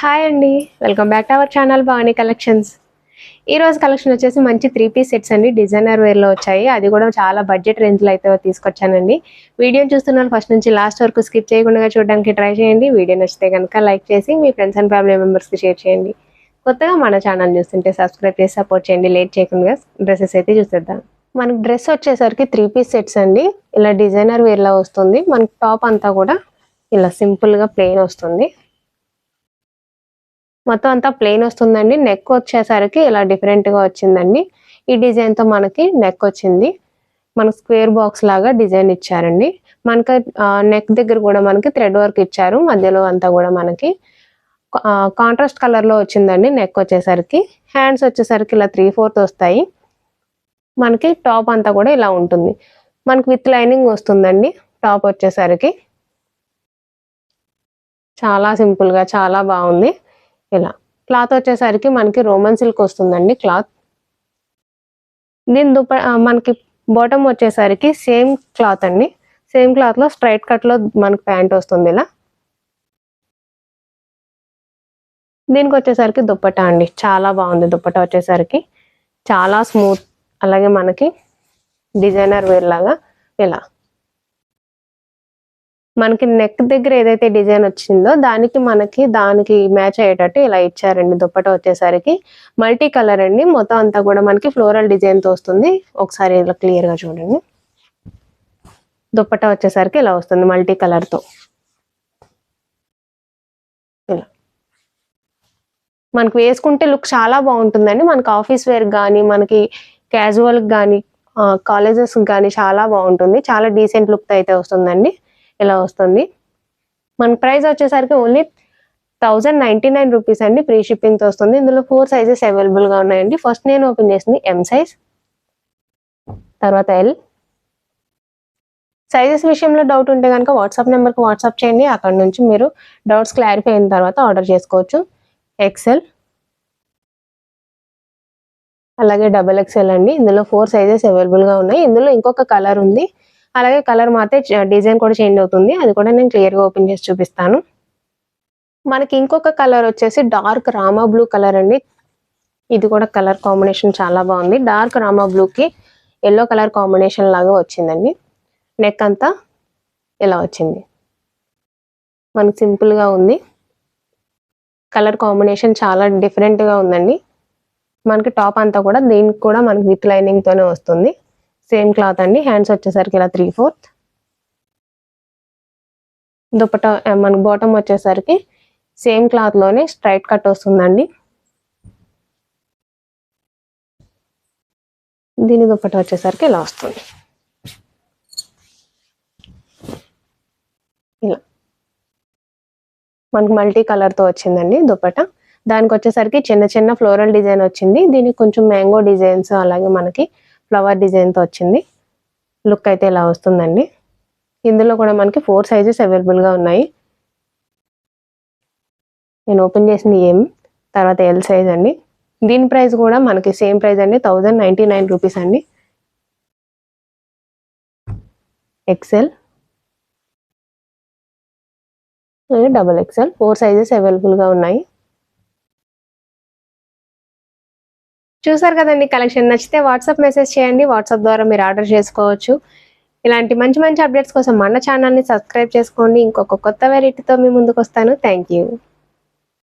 Hi అండి, welcome back to our channel Bhavani collections. ఈ రోజు కలెక్షన్ వచ్చేసి మంచి 3-piece సెట్స్ అండి. డిజైనర్ వేర్లో వచ్చాయి, అది కూడా చాలా బడ్జెట్ రేంజ్లో అయితే తీసుకొచ్చానండి. వీడియోని చూస్తున్నాను ఫస్ట్ నుంచి లాస్ట్ వరకు స్కిప్ చేయకుండా చూడడానికి ట్రై చేయండి. వీడియో నచ్చితే కనుక లైక్ చేసి మీ ఫ్రెండ్స్ అండ్ ఫ్యామిలీ మెంబర్స్కి షేర్ చేయండి. కొత్తగా మన ఛానల్ చూస్తుంటే సబ్స్క్రైబ్ చేసి సపోర్ట్ చేయండి. లేట్ చేయకుండా డ్రెస్సెస్ అయితే చూసేద్దాం. మనకి డ్రెస్ వచ్చేసరికి 3-piece సెట్స్ అండి. ఇలా డిజైనర్ వేర్లో వస్తుంది. మనకి టాప్ అంతా కూడా ఇలా సింపుల్గా ప్లెయిన్ వస్తుంది. మొత్తం అంతా ప్లెయిన్ వస్తుందండి. నెక్ వచ్చేసరికి ఇలా డిఫరెంట్గా వచ్చిందండి. ఈ డిజైన్తో మనకి నెక్ వచ్చింది. మనకు స్క్వేర్ బాక్స్ లాగా డిజైన్ ఇచ్చారండి. మనకి నెక్ దగ్గర కూడా మనకి థ్రెడ్ వర్క్ ఇచ్చారు. మధ్యలో అంతా కూడా మనకి కాంట్రాస్ట్ కలర్లో వచ్చిందండి. నెక్ వచ్చేసరికి హ్యాండ్స్ వచ్చేసరికి ఇలా 3/4 వస్తాయి. మనకి టాప్ అంతా కూడా ఇలా ఉంటుంది. మనకి విత్ లైనింగ్ వస్తుందండి. టాప్ వచ్చేసరికి చాలా సింపుల్గా చాలా బాగుంది. ఇలా క్లాత్ వచ్చేసరికి మనకి రోమన్ సిల్క్ వస్తుందండి. క్లాత్ దీని మనకి బాటమ్ వచ్చేసరికి సేమ్ క్లాత్ అండి. సేమ్ క్లాత్లో స్ట్రైట్ కట్లో మనకి ప్యాంట్ వస్తుంది. ఇలా దీనికి వచ్చేసరికి దుప్పటా అండి. చాలా బాగుంది. దుప్పటా వచ్చేసరికి చాలా స్మూత్, అలాగే మనకి డిజైనర్ వేర్ లాగా ఇలా మనకి నెక్ దగ్గర ఏదైతే డిజైన్ వచ్చిందో దానికి మ్యాచ్ అయ్యేటట్టు ఇలా ఇచ్చారండి. దుప్పట వచ్చేసరికి మల్టీ కలర్ అండి. మొత్తం అంతా కూడా మనకి ఫ్లోరల్ డిజైన్తో వస్తుంది. ఒకసారి ఇలా క్లియర్గా చూడండి. దుప్పట వచ్చేసరికి ఇలా వస్తుంది మల్టీ కలర్తో. ఇలా మనకి వేసుకుంటే లుక్ చాలా బాగుంటుందండి. మనకి ఆఫీస్ వేర్ కానీ, మనకి క్యాజువల్కి కానీ, కాలేజెస్కి కానీ చాలా బాగుంటుంది. చాలా డీసెంట్ లుక్ అయితే వస్తుందండి. ఇలా వస్తుంది. మన ప్రైస్ వచ్చేసరికి ఓన్లీ 1099 రూపీస్ అండి. ఫ్రీ షిప్పింగ్తో వస్తుంది. ఇందులో 4 సైజెస్ అవైలబుల్గా ఉన్నాయండి. ఫస్ట్ నేను ఓపెన్ చేసింది M సైజ్, తర్వాత L సైజెస్ విషయంలో డౌట్ ఉంటే కనుక వాట్సాప్ నెంబర్కి వాట్సాప్ చేయండి. అక్కడ నుంచి మీరు డౌట్స్ క్లారిఫై అయిన తర్వాత ఆర్డర్ చేసుకోవచ్చు. XL అలాగే XXL అండి. ఇందులో 4 సైజెస్ అవైలబుల్గా ఉన్నాయి. ఇందులో ఇంకొక కలర్ ఉంది. అలాగే కలర్ మాత్రం డిజైన్ కూడా చేంజ్ అవుతుంది. అది కూడా నేను క్లియర్గా ఓపెన్ చేసి చూపిస్తాను. మనకి ఇంకొక కలర్ వచ్చేసి డార్క్ రామా బ్లూ కలర్ అండి. ఇది కూడా కలర్ కాంబినేషన్ చాలా బాగుంది. డార్క్ రామా బ్లూకి ఎల్లో కలర్ కాంబినేషన్ లాగా వచ్చిందండి. నెక్ అంతా ఇలా వచ్చింది. మనకి సింపుల్గా ఉంది. కలర్ కాంబినేషన్ చాలా డిఫరెంట్గా ఉందండి. మనకి టాప్ అంతా కూడా దీనికి కూడా మనకి విత్ లైనింగ్తోనే వస్తుంది. సేమ్ క్లాత్ అండి. హ్యాండ్స్ వచ్చేసరికి ఇలా 3/4. దుపట్టా మనకి బాటమ్ వచ్చేసరికి సేమ్ క్లాత్లోనే స్ట్రైట్ కట్ వస్తుందండి. దీని దుపట్టా వచ్చేసరికి ఇలా వస్తుంది. ఇలా మనకి మల్టీ కలర్తో వచ్చిందండి దుపట్టా. దానికి వచ్చేసరికి చిన్న చిన్న ఫ్లోరల్ డిజైన్ వచ్చింది. దీనికి కొంచెం మ్యాంగో డిజైన్స్, అలాగే మనకి ఫ్లవర్ డిజైన్తో వచ్చింది. లుక్ అయితే ఇలా వస్తుందండి. ఇందులో కూడా మనకి 4 సైజెస్ అవైలబుల్గా ఉన్నాయి. నేను ఓపెన్ చేసింది M, తర్వాత L సైజ్ అండి. దీని ప్రైస్ కూడా మనకి సేమ్ ప్రైస్ అండి, 1099 రూపీస్ అండి. XL XXL 4 సైజెస్ అవైలబుల్గా ఉన్నాయి. చూసారు కదండి, కలెక్షన్ నచ్చితే వాట్సాప్ మెసేజ్ చేయండి. వాట్సాప్ ద్వారా మీరు ఆర్డర్ చేసుకోవచ్చు. ఇలాంటి మంచి మంచి అప్డేట్స్ కోసం మన ఛానల్ని సబ్స్క్రైబ్ చేసుకోండి. ఇంకొక కొత్త వెరైటీతో మీ ముందుకు వస్తాను. Thank you.